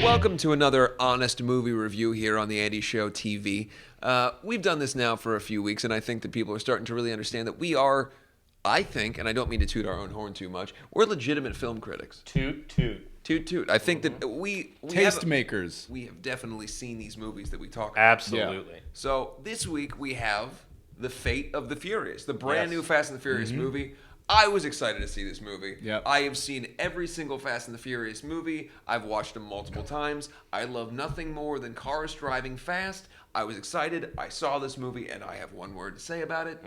Welcome to another honest movie review here on the Andy Show TV. We've done this now for a few weeks, and I think that people are starting to really understand that we are, I think, and I don't mean to toot our own horn too much, we're legitimate film critics. Toot, toot. Toot, toot. I think that we Tastemakers. We have definitely seen these movies that we talk about. Absolutely. So this week we have The Fate of the Furious, the brand Yes. new Fast and the Furious movie. I was excited to see this movie. Yep. I have seen every single Fast and the Furious movie. I've watched them multiple times. I love nothing more than cars driving fast. I was excited. I saw this movie, and I have one word to say about it.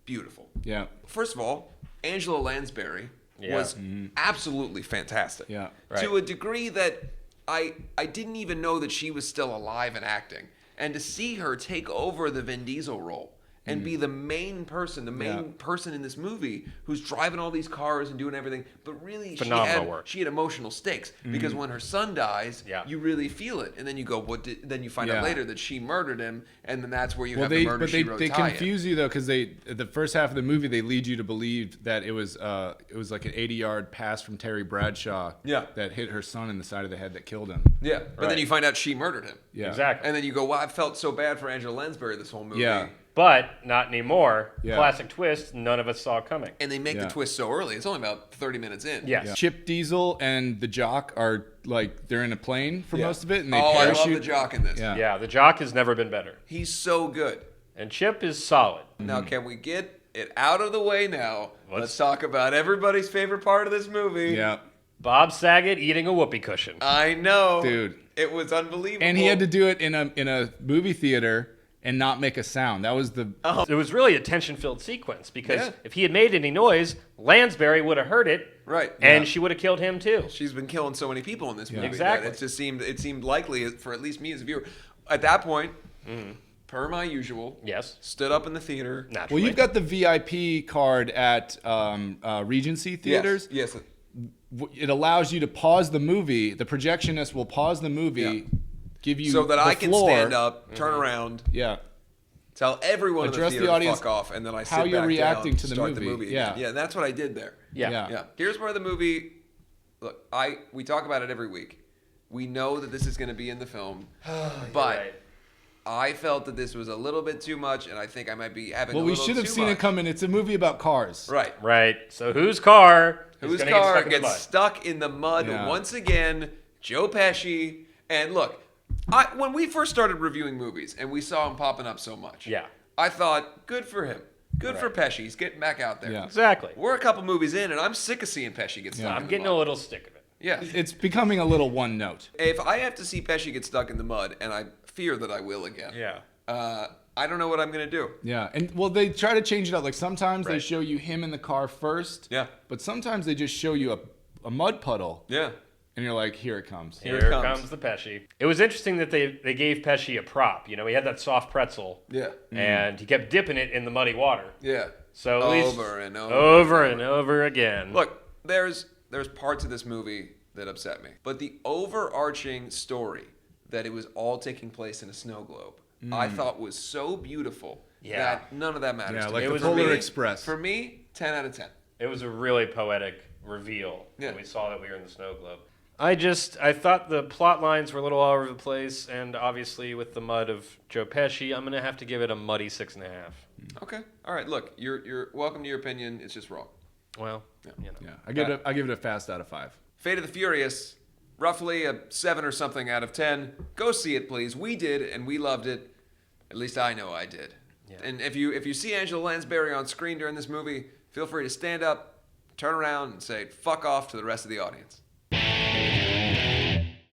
Beautiful. Yeah. First of all, Angela Lansbury Yeah. was absolutely fantastic. Yeah. Right. To a degree that I didn't even know that she was still alive and acting. And to see her take over the Vin Diesel role and be the main person, person in this movie who's driving all these cars and doing everything, but really Phenomenal work. she had emotional stakes because when her son dies, Yeah. you really feel it, and then you go, then you find out Yeah. later that she murdered him, and then that's where you Well, have the murder she wrote they tie-in. confuse you though because the first half of the movie they lead you to believe that it was like an 80-yard pass from Terry Bradshaw that hit her son in the side of the head that killed him. Yeah, but Right. then you find out she murdered him. Yeah. Exactly. And then you go, wow, I felt so bad for Angela Lansbury this whole movie. Yeah. But not anymore. Yeah. Classic twist, none of us saw coming. And they make the Yeah. twist so early. It's only about 30 minutes in. Yes. Yeah. Chip Diesel and the Jock are like they're in a plane for Yeah. most of it, and they Oh, I parachute. love the Jock in this. Yeah. Yeah, the Jock has never been better. He's so good. And Chip is solid. Now, can we get it out of the way now? Let's Let's- talk about everybody's favorite part of this movie. Yeah. Bob Saget eating a whoopee cushion. I know. Dude. It was unbelievable. And he had to do it in a movie theater and not make a sound. That was the It was really a tension-filled sequence because Yeah. if he had made any noise, Lansbury would have heard it, Right. and she would have killed him too. She's been killing so many people in this movie. Exactly. That it seemed likely for at least me as a viewer. At that point, per my usual, Yes, stood up in the theater. naturally. Well, you've got the VIP card at Regency theaters. Yes. It allows you to pause the movie. The projectionist will pause the movie, Yeah. give you So that the I can floor. stand up, turn around, Yeah. tell everyone Address in the the theater audience to fuck off, and then I sit how you're back reacting down to the start movie. the movie. Yeah. Again. Yeah, that's what I did there. Yeah. Yeah. Here's where the movie. Look, we talk about it every week. We know that this is going to be in the film, but right. I felt that this was a little bit too much, and I think I might be having. Well, a we little should have too seen much. it coming. It's a movie about cars. Right. Right. So whose car? is Whose gonna car get gets stuck in the mud Yeah. once again? Joe Pesci. And look, when we first started reviewing movies and we saw him popping up so much, Yeah. I thought, good for him. Good for Right. Pesci. He's getting back out there. Yeah. Exactly. We're a couple movies in, and I'm sick of seeing Pesci get stuck Yeah. in I'm the getting mud. a little sick of it. Yeah. It's becoming a little one note. If I have to see Pesci get stuck in the mud, and I fear that I will again, Yeah. I don't know what I'm going to do. Yeah, and well, they try to change it up. Like sometimes they Right. show you him in the car first. Yeah. But sometimes they just show you a mud puddle, Yeah. and you're like, here it comes. Here Here it comes. comes the Pesci. It was interesting that they gave Pesci a prop. You know, he had that soft pretzel, Yeah. and he kept dipping it in the muddy water. Yeah. So at least Over and over. over and over again. Look, there's parts of this movie that upset me, but the overarching story that it was all taking place in a snow globe, I thought was so beautiful Yeah. that none of that matters. Yeah, to like me. It the was Polar really- Express. For me, 10 out of 10. It was a really poetic reveal Yeah. when we saw that we were in the snow globe. I thought the plot lines were a little all over the place, and obviously with the mud of Joe Pesci, I'm gonna have to give it a muddy 6.5. Okay. All right. Look, you're welcome to your opinion. It's just wrong. Well, you know. Yeah, I give it a fast out of 5. Fate of the Furious, roughly a 7 or something out of 10. Go see it, please. We did, and we loved it. At least I know I did. Yeah. And if you see Angela Lansbury on screen during this movie, feel free to stand up, turn around, and say "fuck off" to the rest of the audience.